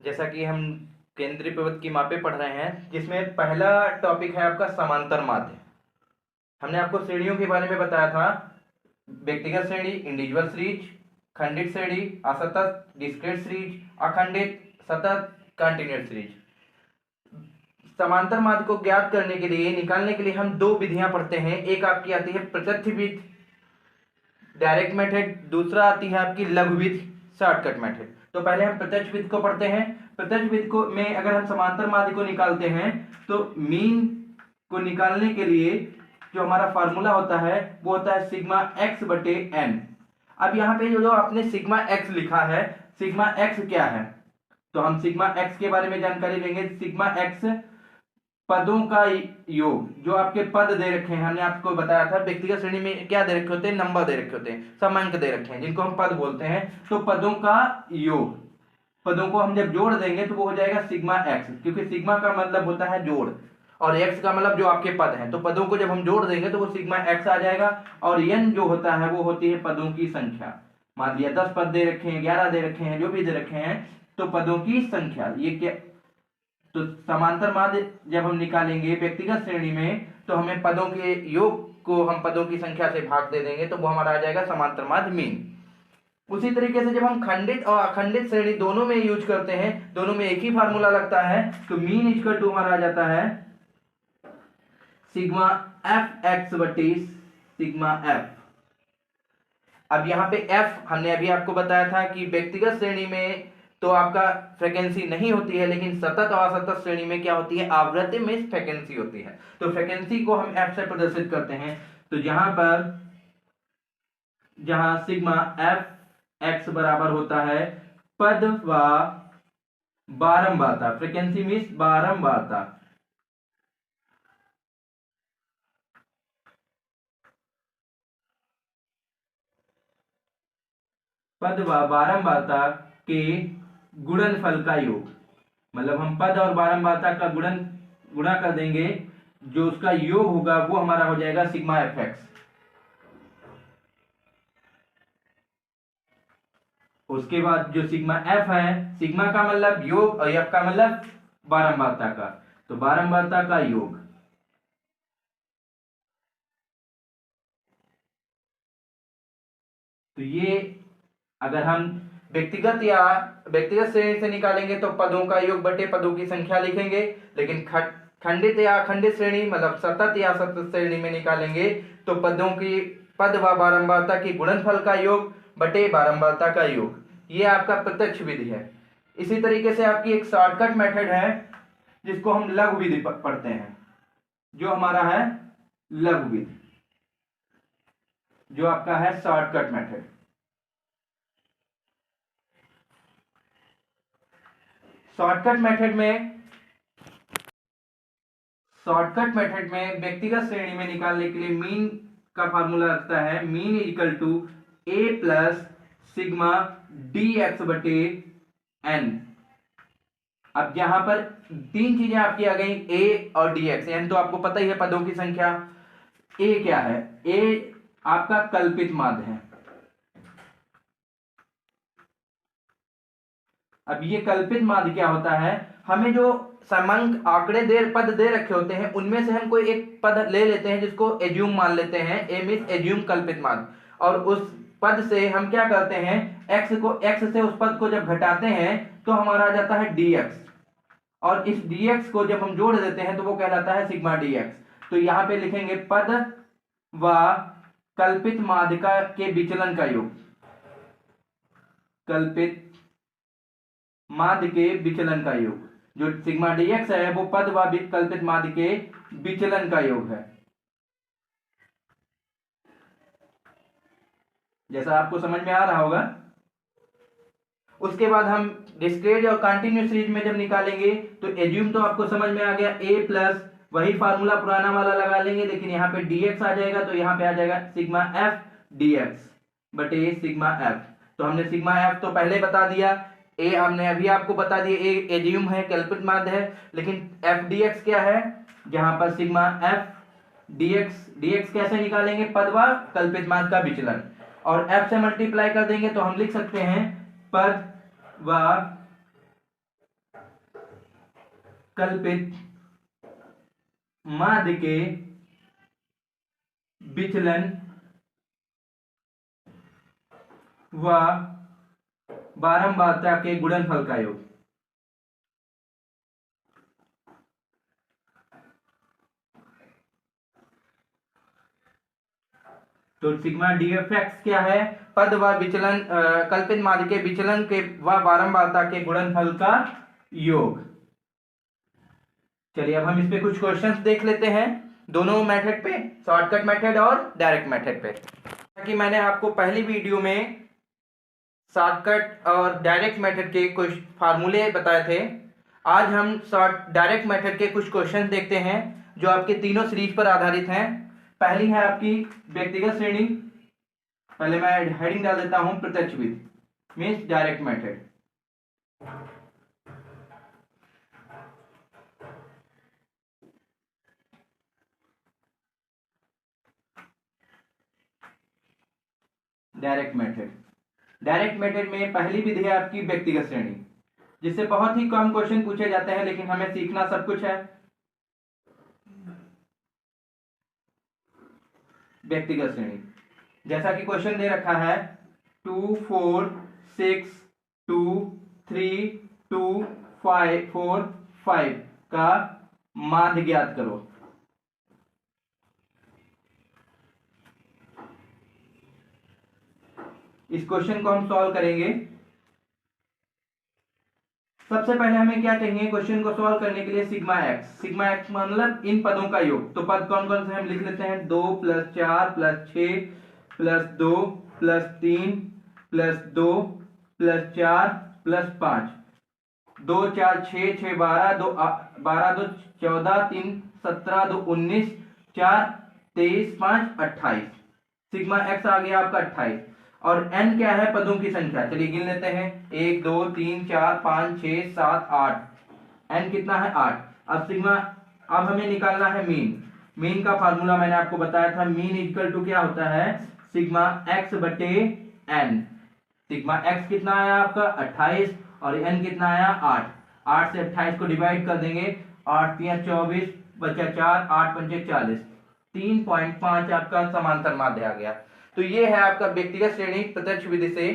जैसा कि हम केंद्रीय पवत की मापे पढ़ रहे हैं, जिसमें पहला टॉपिक है आपका समांतर माध्य। हमने आपको श्रेणियों के बारे में बताया था, व्यक्तिगत श्रेणी, इंडिविजुअल सीरीज, खंडित श्रेणी, असतत, डिस्क्रीट सीरीज, अखंडित, सतत, कंटीन्यूअस सीरीज। समांतर माध्य को ज्ञात करने के लिए, निकालने के लिए हम दो विधियां पढ़ते हैं। एक आपकी आती है प्रत्यक्ष विधि, डायरेक्ट मेथड, दूसरा आती है आपकी लघु विधि, शॉर्टकट मेथड। तो पहले हम प्रत्यक्ष विधि को पढ़ते हैं। प्रत्यक्ष विधि को में अगर हम समांतर माध्य को निकालते हैं तो मीन को निकालने के लिए जो हमारा फार्मूला होता है वो होता है सिग्मा एक्स बटे एन। अब यहाँ पे जो आपने सिग्मा एक्स लिखा है, सिग्मा एक्स क्या है, तो हम सिग्मा एक्स के बारे में जानकारी लेंगे। सिग्मा एक्स पदों का योग, जो आपके पद दे रखे हैं, हमने आपको बताया था व्यक्तिगत श्रेणी में क्या दे रखे होते हैं, नंबर दे रखे होते हैं, समांक दे रखे हैं, जिनको हम पद बोलते हैं। तो पदों का योग, पदों को हम जब जोड़ देंगे तो वो हो जाएगा सिग्मा एक्स, क्योंकि सिग्मा का मतलब होता है जोड़ और एक्स का मतलब जो आपके पद हैं। तो पदों को जब हम जोड़ देंगे तो वो सिग्मा एक्स आ जाएगा। और एन जो होता है वो होती है पदों की संख्या। मान लिया 10 पद दे रखे हैं, 11 दे रखे हैं, जो भी दे रखे हैं, तो पदों की संख्या ये क्या। तो समांतर माध्य जब हम निकालेंगे व्यक्तिगत श्रेणी में तो हमें पदों के योग को हम पदों की संख्या से भाग दे देंगे तो वो हमारा आ जाएगा समांतर माध्य मीन। उसी तरीके से जब हम खंडित और अखंडित श्रेणी दोनों में यूज करते हैं, दोनों में एक ही फार्मूला लगता है, तो मीन इक्वल टू हमारा आ जाता है सिग्मा एफ एक्स बटी सिग्मा एफ। अब यहाँ पे एफ हमने अभी आपको बताया था कि व्यक्तिगत श्रेणी में तो आपका फ्रीक्वेंसी नहीं होती है, लेकिन सतत और असतत श्रेणी में क्या होती है, आवृत्ति में फ्रीक्वेंसी होती है। तो फ्रीक्वेंसी को हम एफ से प्रदर्शित करते हैं। तो जहां सिग्मा एफ एक्स बराबर होता है पद व बारंबारता, फ्रीक्वेंसी मीन्स बारंबारता, पद व बारंबारता के गुणनफल का योग। मतलब हम पद और बारंबारता का गुणा कर देंगे, जो उसका योग होगा वो हमारा हो जाएगा सिग्मा एफ एक्स। उसके बाद जो सिग्मा एफ है, सिग्मा का मतलब योग और एफ का मतलब बारंबारता का, तो बारंबारता का योग। तो ये अगर हम व्यक्तिगत श्रेणी से निकालेंगे तो पदों का योग बटे पदों की संख्या लिखेंगे, लेकिन खंडित या अखंडित श्रेणी मतलब सतत या असतत श्रेणी में निकालेंगे तो पद व बारंबारता की गुणनफल का योग बटे बारंबारता का योग। ये आपका प्रत्यक्ष विधि है। इसी तरीके से आपकी एक शॉर्टकट मेथड है जिसको हम लघु विधि पढ़ते हैं, जो हमारा है लघु विधि, जो आपका है शॉर्टकट मेथड। शॉर्टकट मेथड में व्यक्तिगत श्रेणी में निकालने के लिए मीन का फार्मूला लगता है mean equal to A plus sigma D X बटे एन। अब यहां पर तीन चीजें आपकी आ गई, ए और डी एक्स। एन तो आपको पता ही है पदों की संख्या। ए क्या है, ए आपका कल्पित माध्य है। अब ये कल्पित माध्य क्या होता है, हमें जो समांक आंकड़े पद दे रखे होते हैं उनमें से हम कोई एक पद ले लेते हैं जिसको एज्यूम मान लेते हैं, ए मींस एज्यूम कल्पित माध्य, और उस पद से हम क्या करते हैं, एक्स से उस पद को जब घटाते हैं तो हमारा आ जाता है dx, और इस dx को जब हम जोड़ देते हैं तो वो कहलाता है सिग्मा dx। तो यहां पे लिखेंगे पद व कल्पित माध्य के विचलन का योग, कल्पित माध्य के विचलन का योग। जो सिग्मा dx है वो पद व कल्पित माध्य के विचलन का योग है। जैसा आपको समझ में आ रहा होगा। उसके बाद हम डिस्क्रीट और कंटीन्यूअस सीरीज में जब निकालेंगे तो एज्यूम तो आपको समझ में आ गया, ए प्लस वही फार्मूला पुराना वाला लगा लेंगे, लेकिन यहाँ पे dx आ जाएगा तो यहाँ पे आ जाएगा सिग्मा एफ dx बटे सिग्मा एफ। तो हमने सिग्मा एफ तो पहले बता दिया, ए हमने अभी आपको बता दिया, ए एज्यूम है, कल्पित माध्य है, लेकिन एफ dx क्या है, जहां पर सिग्मा एफ dx कैसे निकालेंगे, पद व कल्पित माध्य का विचलन, और एफ से मल्टीप्लाई कर देंगे तो हम लिख सकते हैं पद व कल्पित माध्य के विचलन व बारंबारता के गुणनफल का योग। तो सिग्मा dfx क्या है? पद व विचलन, कल्पित माध्य के विचलन के व बारंबारता के गुणनफल का योग। चलिए अब हम इस पे कुछ क्वेश्चंस देख लेते हैं, दोनों मेथड पे, शॉर्टकट मेथड और डायरेक्ट मेथड पे। कि मैंने आपको पहली वीडियो में शॉर्टकट और डायरेक्ट मेथड के कुछ फार्मूले बताए थे। आज हम डायरेक्ट मेथड के कुछ क्वेश्चन देखते हैं जो आपके तीनों सीरीज पर आधारित हैं। पहली है आपकी व्यक्तिगत श्रेणी। पहले मैं हेडिंग डाल देता हूं, प्रत्यक्ष विधि means direct method. Direct method में पहली विधि है आपकी व्यक्तिगत श्रेणी, जिससे बहुत ही कम क्वेश्चन पूछे जाते हैं, लेकिन हमें सीखना सब कुछ है। व्यक्तिगत श्रेणी, जैसा कि क्वेश्चन दे रखा है 2 4 6 2 3 2 5 4 5 का माध्य ज्ञात करो। इस क्वेश्चन को हम सॉल्व करेंगे। सबसे पहले हमें क्या चाहिए क्वेश्चन को सॉल्व करने के लिए? सिग्मा एक्स मतलब इन पदों का योग। तो पद कौन कौन से हम लिख लेते हैं? 2 + 4 + 6 + 2 + 3 + 2 + 4 + 5। 2 4 6 6 12 2 12 2 14 3 17 2 19 4 23 5 28। सिग्मा एक्स आ गया आपका 28। और n क्या है? पदों की संख्या। चलिए गिन लेते हैं, 1 2 3 4 5 6 7 8। n कितना है? 8। अब सिग्मा, अब हमें निकालना है मीन का फार्मूला मैंने आपको बताया था। मीन इक्वल टू क्या होता है? सिग्मा x बटे n। सिग्मा x कितना आया आपका? 28 और n कितना आया? 8। 8 से 28 को डिवाइड कर देंगे, 8 3 24 बचा 4, 8 5 40। 3.5 आपका समांतर माध्य आ गया। तो ये है आपका व्यक्तिगत श्रेणी प्रत्यक्ष विधि से